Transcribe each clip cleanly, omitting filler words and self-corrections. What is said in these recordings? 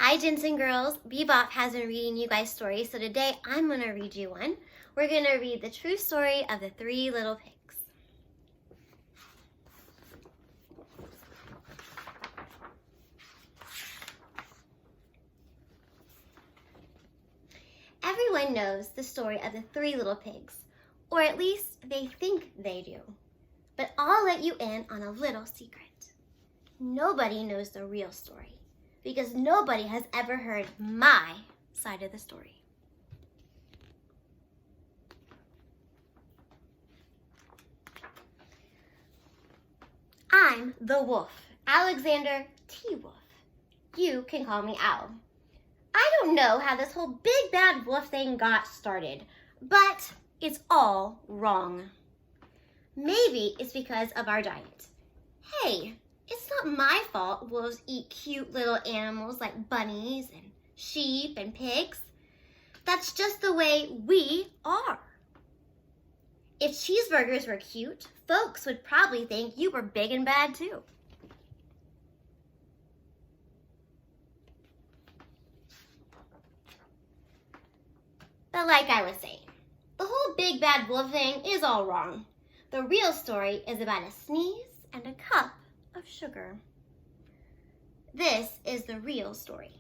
Hi, Jensen girls. Bebop has been reading you guys stories, so today I'm going to read you one. We're going to read the true story of the Three Little Pigs. Everyone knows the story of the Three Little Pigs, or at least they think they do. But I'll let you in on a little secret. Nobody knows the real story, because nobody has ever heard my side of the story. I'm the wolf, Alexander T. Wolf. You can call me Al. I don't know how this whole big bad wolf thing got started, but it's all wrong. Maybe it's because of our diet. Hey, it's not my fault wolves eat cute little animals like bunnies and sheep and pigs. That's just the way we are. If cheeseburgers were cute, folks would probably think you were big and bad too. But like I was saying, the whole big bad wolf thing is all wrong. The real story is about a sneeze and a cup of sugar. This is the real story.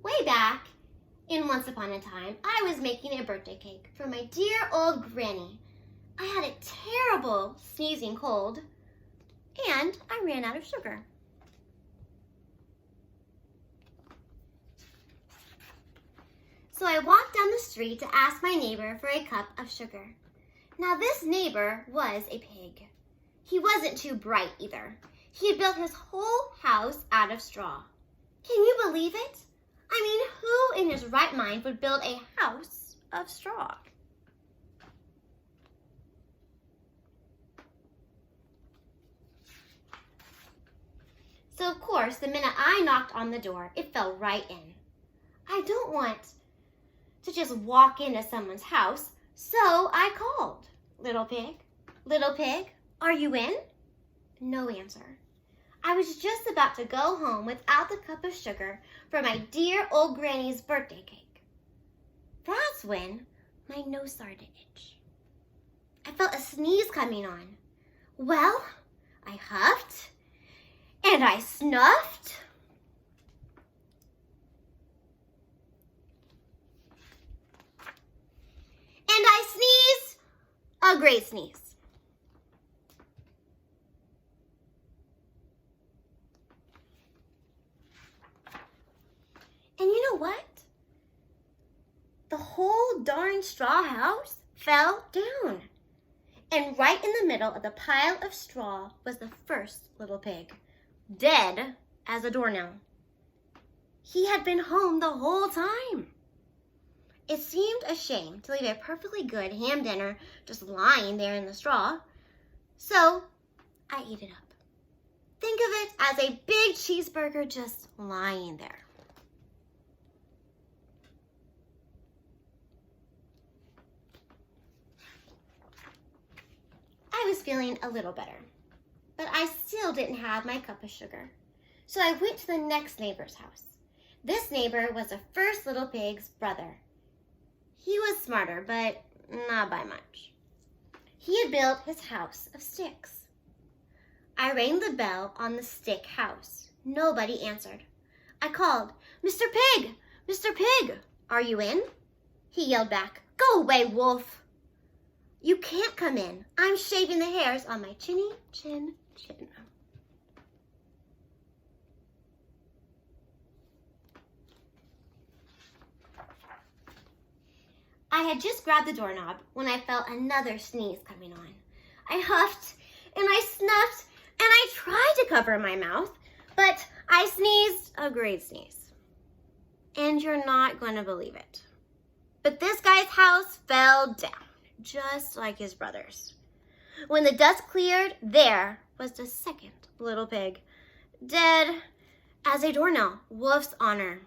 Way back in Once Upon a Time, I was making a birthday cake for my dear old granny. I had a terrible sneezing cold, and I ran out of sugar. So I walked down the street to ask my neighbor for a cup of sugar. Now this neighbor was a pig. He wasn't too bright either. He had built his whole house out of straw. Can you believe it? I mean, who in his right mind would build a house of straw? So of course, the minute I knocked on the door, it fell right in. I don't want to just walk into someone's house, so I called. Little pig, are you in? No answer. I was just about to go home without the cup of sugar for my dear old granny's birthday cake. That's when my nose started to itch. I felt a sneeze coming on. Well, I huffed and I snuffed. And I sneezed a great sneeze. And you know what? The whole darn straw house fell down. And right in the middle of the pile of straw was the first little pig, dead as a doornail. He had been home the whole time. It seemed a shame to leave a perfectly good ham dinner just lying there in the straw, so I ate it up. Think of it as a big cheeseburger just lying there. I was feeling a little better, but I still didn't have my cup of sugar. So I went to the next neighbor's house. This neighbor was the first little pig's brother. He was smarter, but not by much. He had built his house of sticks. I rang the bell on the stick house. Nobody answered. I called, Mr. Pig, Mr. Pig, are you in? He yelled back, go away, wolf. You can't come in. I'm shaving the hairs on my chinny chin chin. I had just grabbed the doorknob when I felt another sneeze coming on. I huffed and I snuffed and I tried to cover my mouth, but I sneezed a great sneeze. And you're not going to believe it, but this guy's house fell down, just like his brother's. When the dust cleared, there was the second little pig, dead as a doornail, wolf's honor.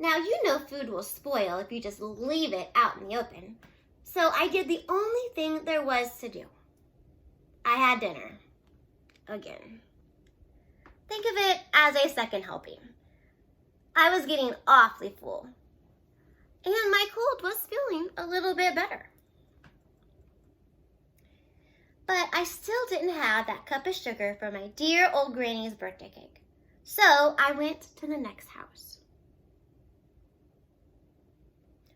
Now, you know food will spoil if you just leave it out in the open. So I did the only thing there was to do. I had dinner. Again. Think of it as a second helping. I was getting awfully full. And my cold was feeling a little bit better. But I still didn't have that cup of sugar for my dear old granny's birthday cake. So I went to the next house.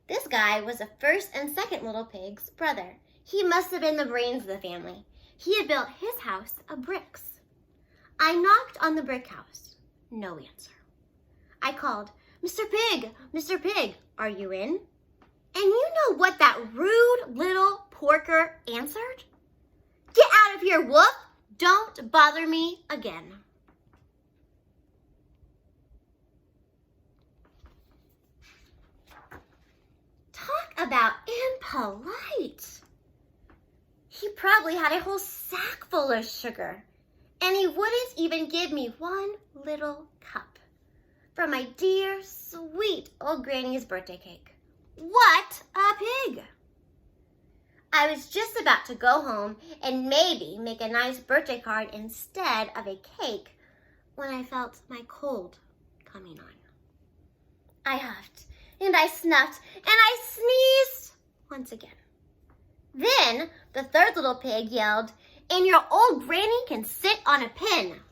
This guy was the first and second little pig's brother. He must have been the brains of the family. He had built his house of bricks. I knocked on the brick house. No answer. I called, "Mr. Pig, Mr. Pig, are you in?" And you know what that rude little porker answered? "Get out of here, Wolf! Don't bother me again." Talk about impolite. He probably had a whole sack full of sugar, and he wouldn't even give me one little cup for my dear, sweet old granny's birthday cake. What a pig! I was just about to go home and maybe make a nice birthday card instead of a cake when I felt my cold coming on. I huffed and I snuffed and I sneezed once again. Then the third little pig yelled, "And your old granny can sit on a pin."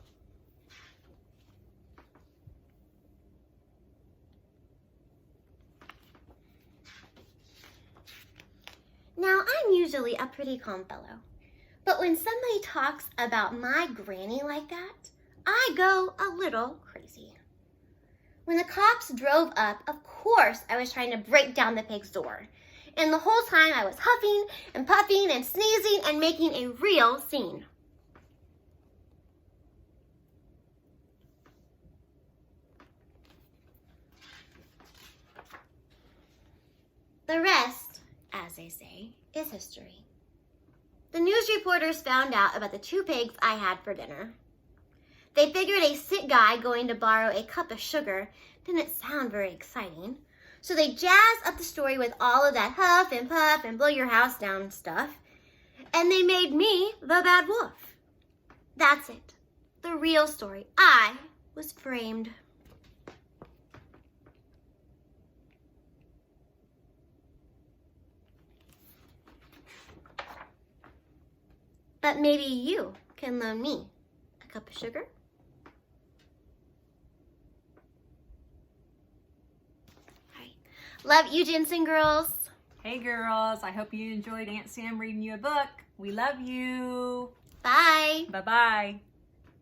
Now, I'm usually a pretty calm fellow, but when somebody talks about my granny like that, I go a little crazy. When the cops drove up, of course I was trying to break down the pig's door, and the whole time I was huffing and puffing and sneezing and making a real scene. The rest, as they say, is history. The news reporters found out about the two pigs I had for dinner. They figured a sick guy going to borrow a cup of sugar didn't sound very exciting, so they jazzed up the story with all of that huff and puff and blow your house down stuff, and they made me the bad wolf. That's it. The real story. I was framed. But maybe you can loan me a cup of sugar? All right. Love you, Jensen girls. Hey girls, I hope you enjoyed Aunt Sam reading you a book. We love you. Bye. Bye-bye.